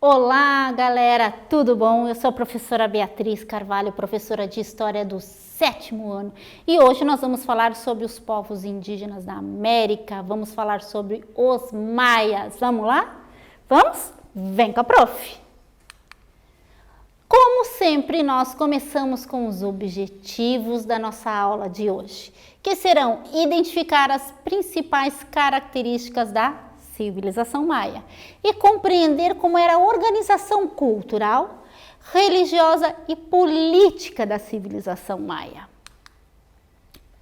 Olá, galera, tudo bom? Eu sou a professora Beatriz Carvalho, professora de História do 7º ano, e hoje nós vamos falar sobre os povos indígenas da América, vamos falar sobre os maias. Vamos lá? Vamos? Vem com a prof! Como sempre, nós começamos com os objetivos da nossa aula de hoje, que serão identificar as principais características da civilização maia e compreender como era a organização cultural, religiosa e política da civilização maia.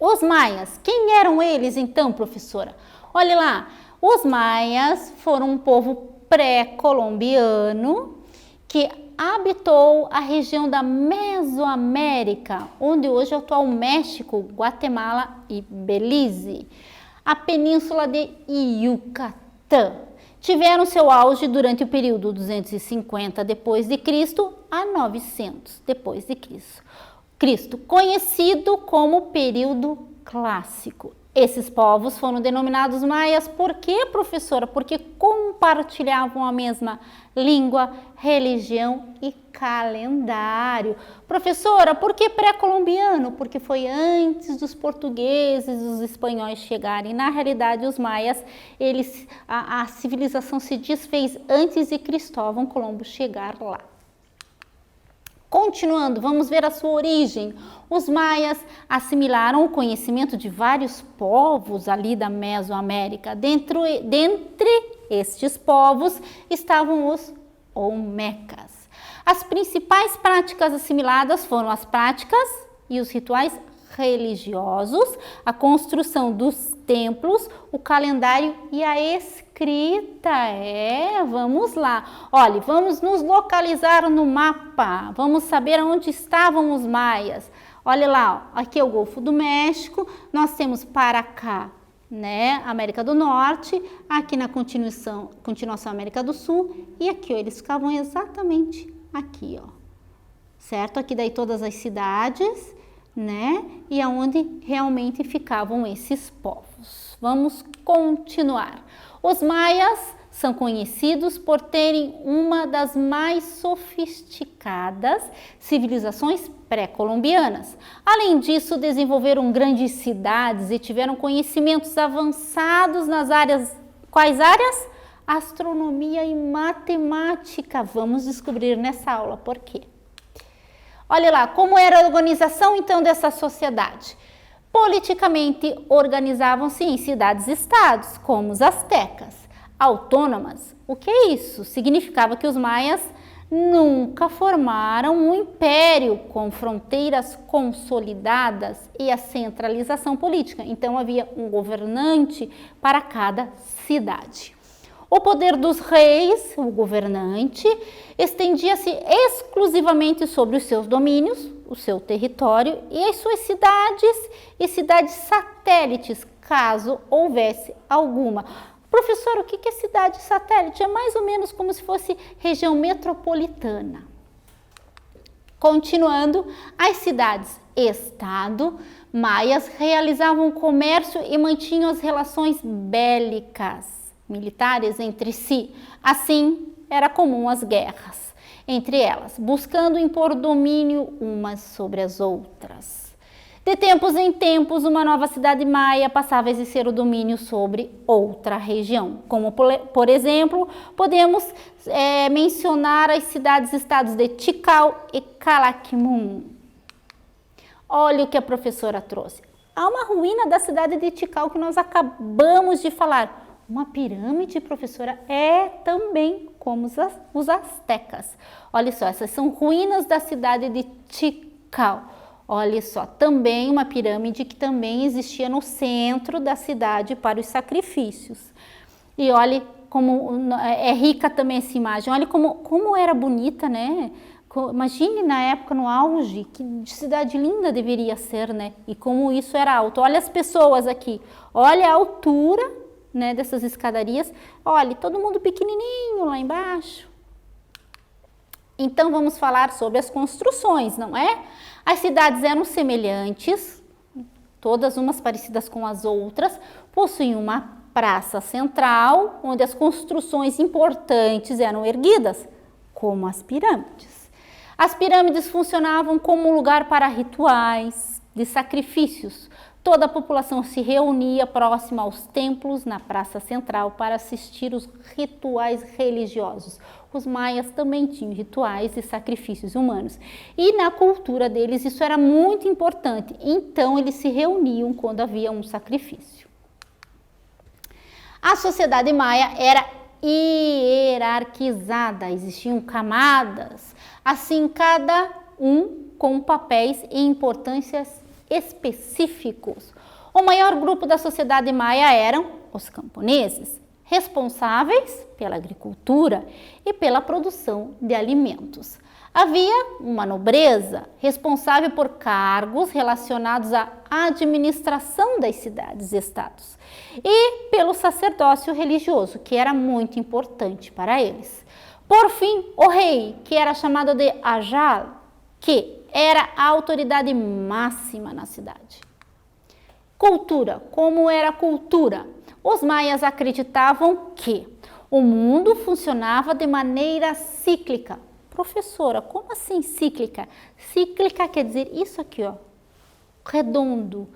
Os maias, quem eram eles então, professora? Olha lá, os maias foram um povo pré-colombiano que habitou a região da Mesoamérica, onde hoje é o atual México, Guatemala e Belize, a península de Yucatán. Tiveram seu auge durante o período 250 d.C. a 900 d.C., conhecido como período clássico. Esses povos foram denominados maias por quê, professora? Porque compartilhavam a mesma língua, religião e calendário. Professora, por que pré-colombiano? Porque foi antes dos portugueses e dos espanhóis chegarem. Na realidade, os maias, a civilização se desfez antes de Cristóvão Colombo chegar lá. Continuando, vamos ver a sua origem. Os maias assimilaram o conhecimento de vários povos ali da Mesoamérica. Dentre estes povos estavam os olmecas. As principais práticas assimiladas foram as práticas e os rituais religiosos, a construção dos templos, o calendário e a escrita. Vamos lá. Olha, vamos nos localizar no mapa. Vamos saber onde estavam os maias. Olha lá, ó, aqui é o Golfo do México. Nós temos para cá, né, América do Norte, aqui na continuação América do Sul, e aqui, ó, eles ficavam exatamente aqui, ó. Certo? Aqui daí todas as cidades, né? E aonde realmente ficavam esses povos. Vamos continuar. Os maias são conhecidos por terem uma das mais sofisticadas civilizações pré-colombianas. Além disso, desenvolveram grandes cidades e tiveram conhecimentos avançados nas áreas. Quais áreas? Astronomia e matemática. Vamos descobrir nessa aula por quê. Olha lá, como era a organização então dessa sociedade? Politicamente organizavam-se em cidades-estados, como os astecas, autônomas. O que é isso? Significava que os maias nunca formaram um império com fronteiras consolidadas e a centralização política. Então havia um governante para cada cidade. O poder dos reis, o governante, estendia-se exclusivamente sobre os seus domínios, o seu território e as suas cidades e cidades satélites, caso houvesse alguma. Professor, o que é cidade satélite? É mais ou menos como se fosse região metropolitana. Continuando, as cidades-estado maias realizavam comércio e mantinham as relações bélicas militares entre si. Assim, era comum as guerras entre elas, buscando impor domínio umas sobre as outras. De tempos em tempos, uma nova cidade maia passava a exercer o domínio sobre outra região, como por exemplo, podemos mencionar as cidades-estados de Tikal e Calakmul. Olha o que a professora trouxe. Há uma ruína da cidade de Tikal que nós acabamos de falar. Uma pirâmide, professora, é também como os astecas. Olha só, essas são ruínas da cidade de Tikal. Olha só, também uma pirâmide que também existia no centro da cidade para os sacrifícios. E olha como é rica também essa imagem. Olha como era bonita, né? Imagine na época, no auge, que cidade linda deveria ser, né? E como isso era alto. Olha as pessoas aqui, olha a altura, né, dessas escadarias. Olha, todo mundo pequenininho lá embaixo. Então, vamos falar sobre as construções, não é? As cidades eram semelhantes, todas umas parecidas com as outras, possuíam uma praça central, onde as construções importantes eram erguidas. como as pirâmides. As pirâmides funcionavam como um lugar para rituais de sacrifícios. Toda a população se reunia próxima aos templos na praça central para assistir os rituais religiosos. Os maias também tinham rituais e sacrifícios humanos. E na cultura deles isso era muito importante. Então eles se reuniam quando havia um sacrifício. A sociedade maia era hierarquizada, existiam camadas, assim cada um com papéis e importâncias específicos. O maior grupo da sociedade maia eram os camponeses, responsáveis pela agricultura e pela produção de alimentos. Havia uma nobreza responsável por cargos relacionados à administração das cidades e estados e pelo sacerdócio religioso, que era muito importante para eles. Por fim, o rei, que era chamado de Ajal, que era a autoridade máxima na cidade. Cultura. Como era a cultura? Os maias acreditavam que o mundo funcionava de maneira cíclica. Professora, como assim cíclica? Cíclica quer dizer isso aqui, ó, redondo.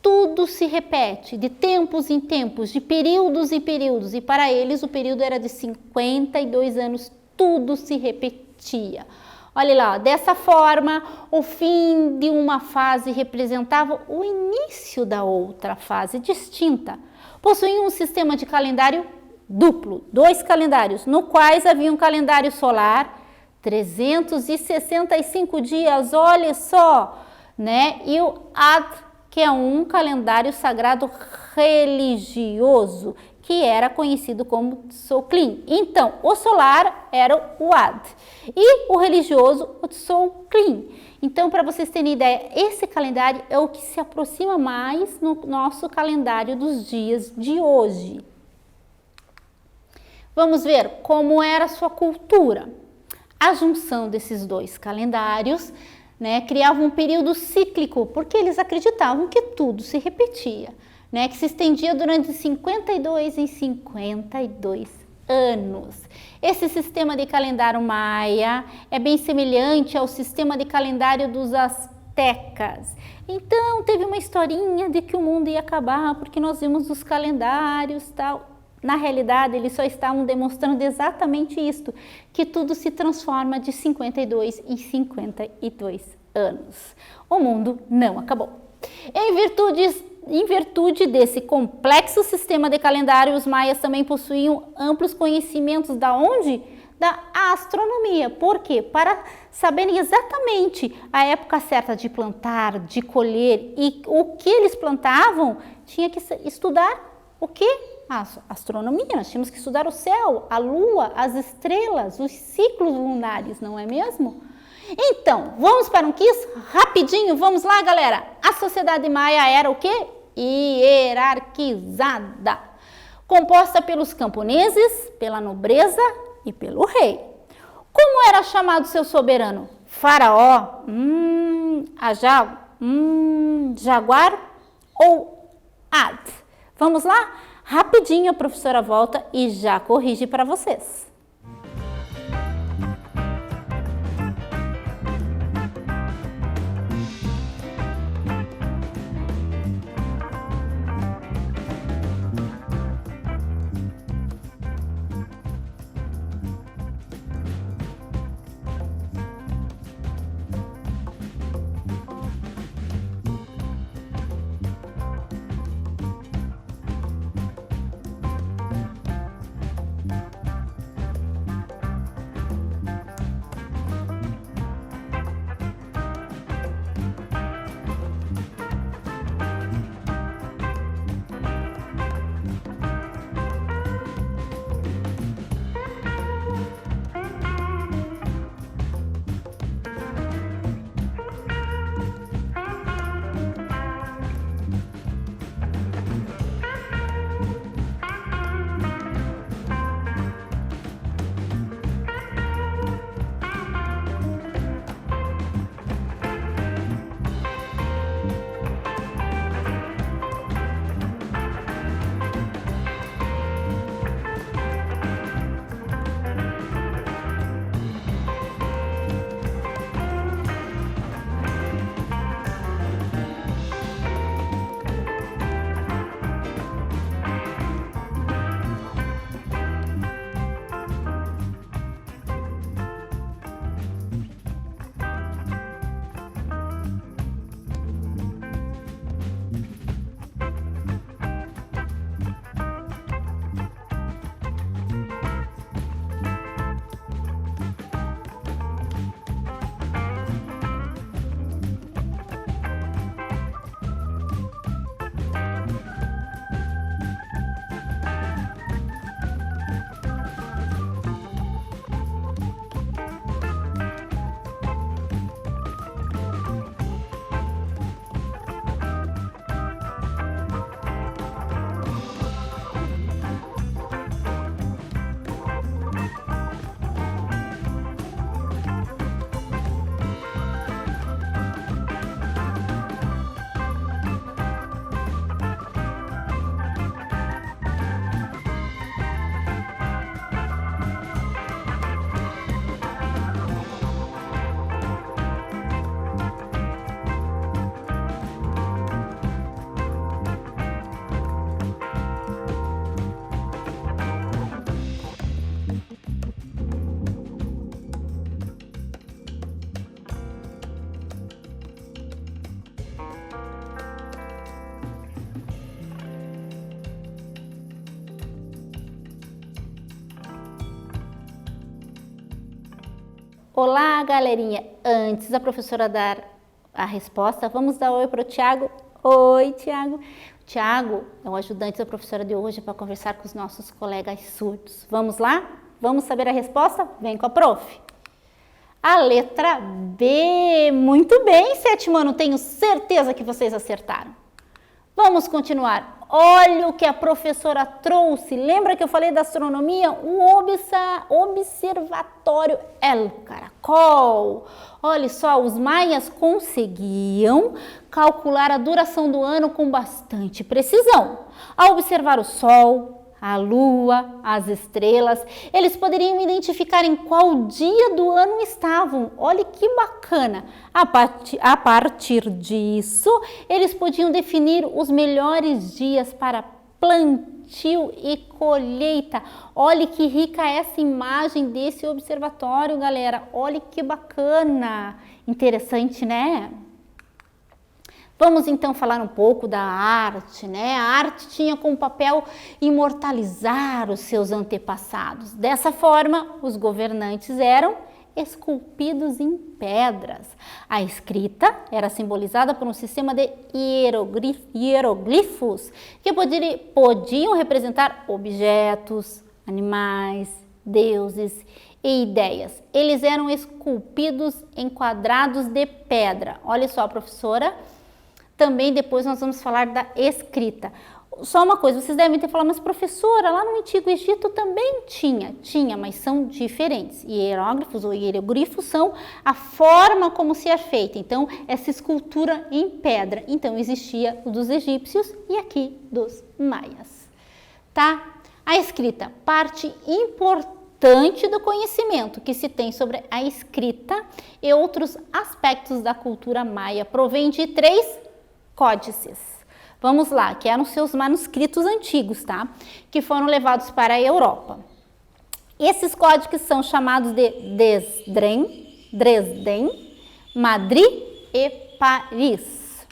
Tudo se repete, de tempos em tempos, de períodos em períodos. E para eles o período era de 52 anos, tudo se repetia. Olha lá, dessa forma, o fim de uma fase representava o início da outra fase distinta. Possuíam um sistema de calendário duplo, 2 calendários, no quais havia um calendário solar, 365 dias, olha só, né? E o Ad, que é um calendário sagrado religioso, que era conhecido como Tzolk'in. Então, o solar era o Ad e o religioso o Tzolk'in. Então, para vocês terem ideia, esse calendário é o que se aproxima mais no nosso calendário dos dias de hoje. Vamos ver como era a sua cultura. A junção desses 2 calendários, né, criava um período cíclico, porque eles acreditavam que tudo se repetia, né, que se estendia durante 52 em 52 anos. Esse sistema de calendário maia é bem semelhante ao sistema de calendário dos astecas. Então, teve uma historinha de que o mundo ia acabar porque nós vimos os calendários e tal. Na realidade, eles só estavam demonstrando exatamente isto, que tudo se transforma de 52 em 52 anos. O mundo não acabou. Em virtude desse complexo sistema de calendário, os maias também possuíam amplos conhecimentos da onde? Da astronomia. Por quê? Para saberem exatamente a época certa de plantar, de colher e o que eles plantavam, tinha que estudar o quê? A astronomia. Nós tínhamos que estudar o céu, a lua, as estrelas, os ciclos lunares, não é mesmo? Então, vamos para um quiz rapidinho, vamos lá, galera. A sociedade maia era o quê? Hierarquizada, composta pelos camponeses, pela nobreza e pelo rei. Como era chamado seu soberano? Faraó, Ajal, Jaguar ou Ad? Vamos lá? Rapidinho a professora volta e já corrige para vocês. Olá, galerinha! Antes da professora dar a resposta, vamos dar oi para o Tiago. Oi, Tiago! Tiago é o ajudante da professora de hoje para conversar com os nossos colegas surdos. Vamos lá? Vamos saber a resposta? Vem com a prof. A letra B. Muito bem, sétimo ano, tenho certeza que vocês acertaram. Vamos continuar. Olha o que a professora trouxe. Lembra que eu falei da astronomia? O observatório El Caracol. Olha só, os maias conseguiam calcular a duração do ano com bastante precisão. Ao observar o Sol, a Lua, as estrelas, eles poderiam identificar em qual dia do ano estavam. Olha que bacana! A partir disso, eles podiam definir os melhores dias para plantio e colheita. Olha que rica essa imagem desse observatório, galera. Olha que bacana! Interessante, né? Vamos então falar um pouco da arte, né? A arte tinha como papel imortalizar os seus antepassados. Dessa forma, os governantes eram esculpidos em pedras. A escrita era simbolizada por um sistema de hieroglifos que podiam representar objetos, animais, deuses e ideias. Eles eram esculpidos em quadrados de pedra. Olha só, professora. Também depois nós vamos falar da escrita. Só uma coisa, vocês devem ter falado, mas professora, lá no Antigo Egito também tinha, mas são diferentes. Hieróglifos ou hieroglifos são a forma como se é feita. Então, essa escultura em pedra. Então, existia o dos egípcios e aqui dos maias. Tá? A escrita, parte importante do conhecimento que se tem sobre a escrita e outros aspectos da cultura maia. Provém de 3 códices. Vamos lá, que eram seus manuscritos antigos, tá? Que foram levados para a Europa. Esses códices são chamados de Dresden, Madrid e Paris.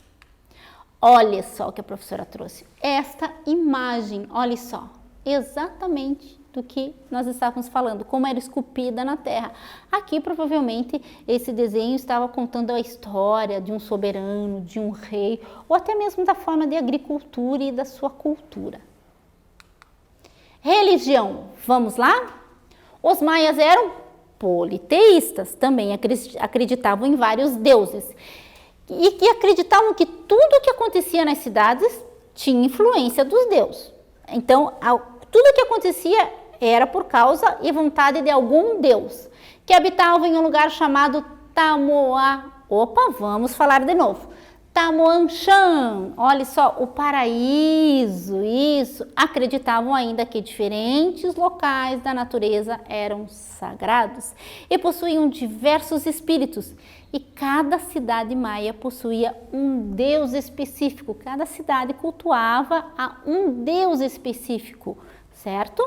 Olha só o que a professora trouxe. Esta imagem, olha só, exatamente do que nós estávamos falando, como era esculpida na terra. Aqui, provavelmente, esse desenho estava contando a história de um soberano, de um rei, ou até mesmo da forma de agricultura e da sua cultura. Religião, vamos lá? Os maias eram politeístas, também acreditavam em vários deuses, e que acreditavam que tudo o que acontecia nas cidades tinha influência dos deuses. Então, tudo o que acontecia era por causa e vontade de algum deus, que habitava em um lugar chamado vamos falar de novo. Tamoanchan, olha só, o paraíso, isso. Acreditavam ainda que diferentes locais da natureza eram sagrados e possuíam diversos espíritos. E cada cidade maia possuía um deus específico. Cada cidade cultuava a um deus específico, certo?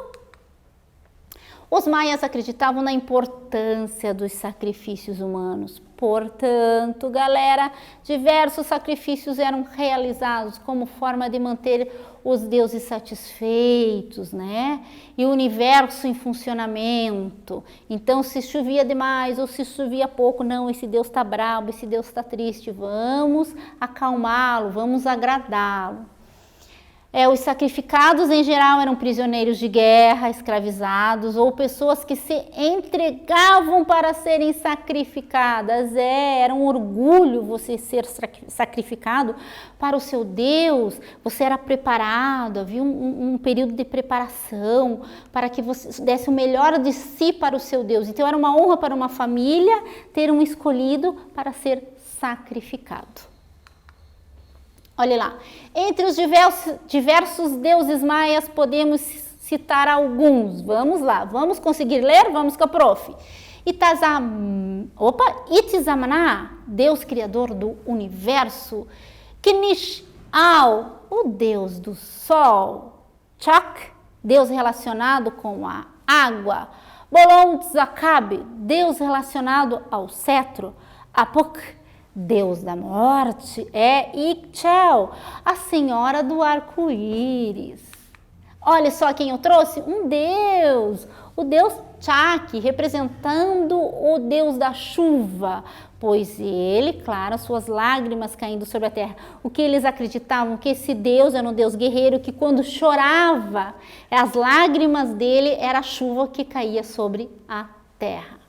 Os maias acreditavam na importância dos sacrifícios humanos. Portanto, galera, diversos sacrifícios eram realizados como forma de manter os deuses satisfeitos, né? E o universo em funcionamento. Então, se chovia demais ou se chovia pouco, não, esse Deus está bravo, esse Deus está triste, vamos acalmá-lo, vamos agradá-lo. Os sacrificados, em geral, eram prisioneiros de guerra, escravizados ou pessoas que se entregavam para serem sacrificadas. Era um orgulho você ser sacrificado para o seu Deus. Você era preparado, havia um período de preparação para que você desse o melhor de si para o seu Deus. Então, era uma honra para uma família ter um escolhido para ser sacrificado. Olha lá, entre os diversos deuses maias podemos citar alguns. Vamos lá, vamos conseguir ler? Vamos com a prof. Itzamna, Deus criador do universo. Kinishal, o Deus do sol. Chak, Deus relacionado com a água. Bolon Tzakab, Deus relacionado ao cetro. Apok, Deus da morte, Ikchel, a senhora do arco-íris. Olha só quem eu trouxe, um deus, O deus Chak, representando o deus da chuva, pois ele, claro, suas lágrimas caindo sobre a terra. O que eles acreditavam? Que esse deus era um deus guerreiro, que quando chorava, as lágrimas dele era a chuva que caía sobre a terra.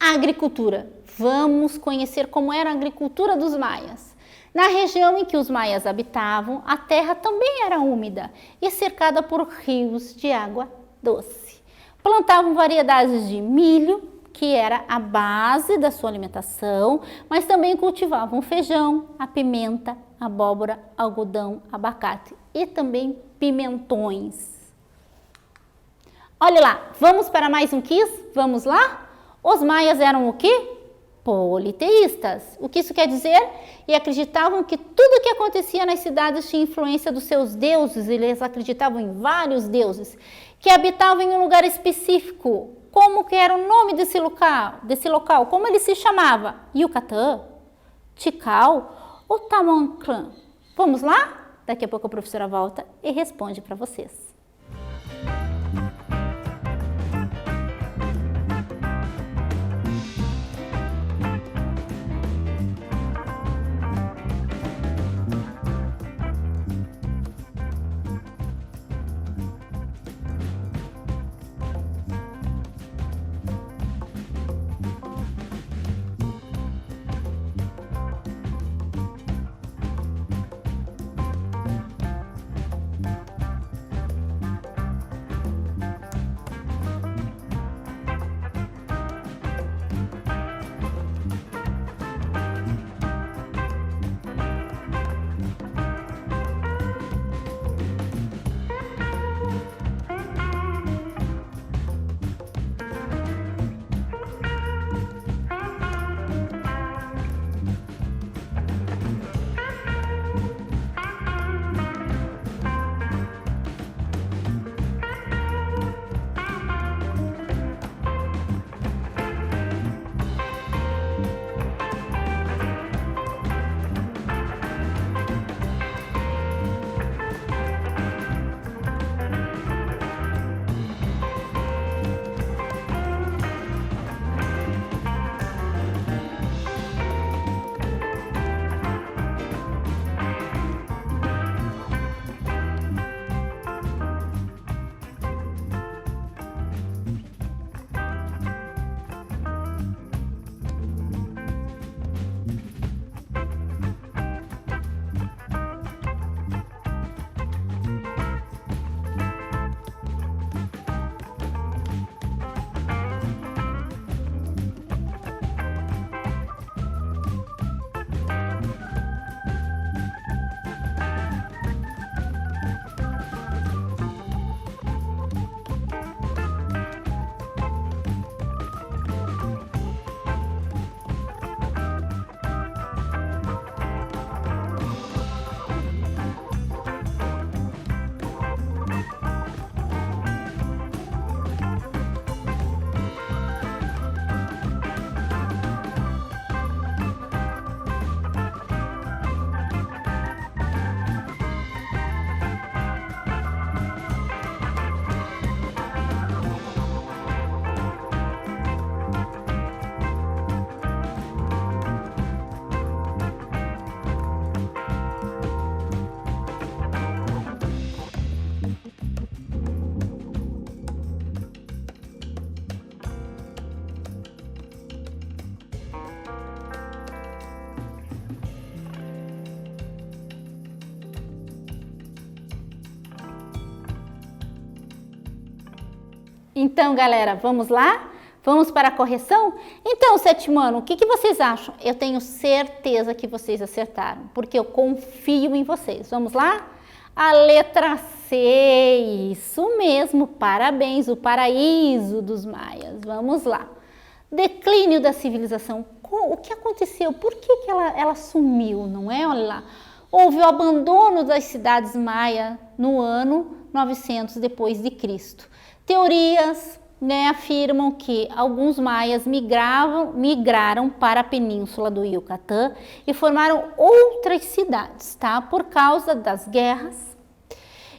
A agricultura. Vamos conhecer como era a agricultura dos maias. Na região em que os maias habitavam, a terra também era úmida e cercada por rios de água doce. Plantavam variedades de milho, que era a base da sua alimentação, mas também cultivavam feijão, a pimenta, abóbora, algodão, abacate e também pimentões. Olha lá, vamos para mais um quiz? Vamos lá? Os maias eram o quê? Politeístas. O que isso quer dizer? E acreditavam que tudo que acontecia nas cidades tinha influência dos seus deuses. Eles acreditavam em vários deuses que habitavam em um lugar específico. Como que era o nome desse local? Como ele se chamava? Yucatán, Tikal ou Tamanclã? Vamos lá? Daqui a pouco a professora volta e responde para vocês. Então, galera, vamos lá? Vamos para a correção? Então, sétimo ano, o que vocês acham? Eu tenho certeza que vocês acertaram, porque eu confio em vocês. Vamos lá? A letra C, isso mesmo, parabéns, o paraíso dos maias. Vamos lá. Declínio da civilização. O que aconteceu? Por que ela sumiu, não é? Olha lá. Houve o abandono das cidades maia no ano 900 depois de Cristo. Teorias, afirmam que alguns maias migraram para a península do Yucatán e formaram outras cidades, tá? Por causa das guerras.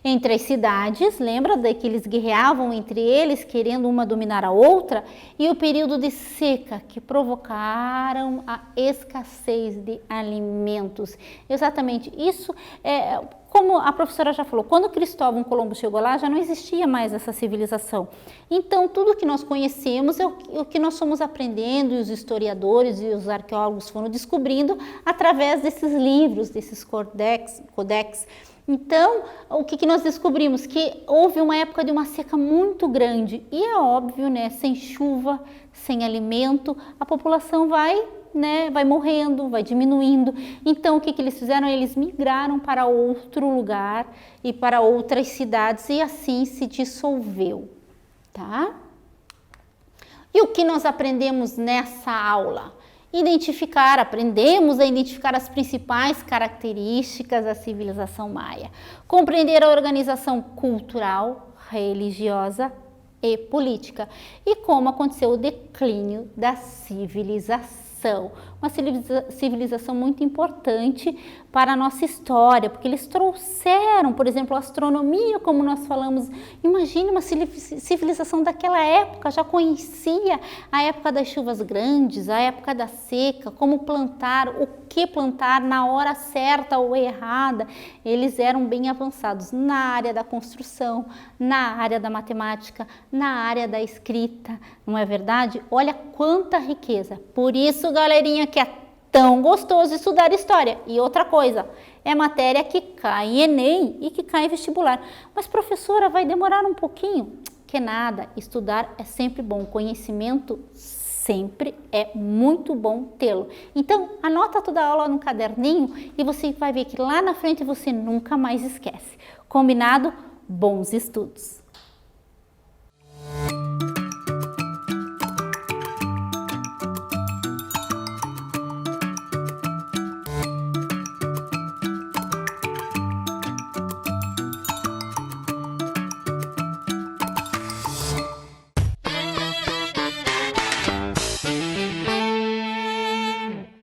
entre as cidades, lembra que eles guerreavam entre eles, querendo uma dominar a outra, e o período de seca, que provocaram a escassez de alimentos. Exatamente, isso é, como a professora já falou, quando Cristóvão Colombo chegou lá, já não existia mais essa civilização. Então, tudo que nós conhecemos é o que nós fomos aprendendo, e os historiadores e os arqueólogos foram descobrindo através desses livros, desses codex. Então, o que nós descobrimos? Que houve uma época de uma seca muito grande e é óbvio, né, sem chuva, sem alimento, a população vai morrendo, vai diminuindo. Então, o que eles fizeram? Eles migraram para outro lugar e para outras cidades e assim se dissolveu, tá? E o que nós aprendemos nessa aula? Aprendemos a identificar as principais características da civilização maia, compreender a organização cultural, religiosa e política e como aconteceu o declínio da civilização. Uma civilização muito importante para a nossa história, porque eles trouxeram, por exemplo, a astronomia, como nós falamos. Imagine uma civilização daquela época, já conhecia a época das chuvas grandes, a época da seca, como plantar, o que plantar na hora certa ou errada. Eles eram bem avançados na área da construção, na área da matemática, na área da escrita, não é verdade? Olha quanta riqueza. Por isso, galerinha, que é tão gostoso estudar história. E outra coisa, é matéria que cai em Enem e que cai em vestibular. Mas, professora, vai demorar um pouquinho? Que nada, estudar é sempre bom, conhecimento sempre é muito bom tê-lo. Então, anota toda a aula no caderninho e você vai ver que lá na frente você nunca mais esquece. Combinado? Bons estudos!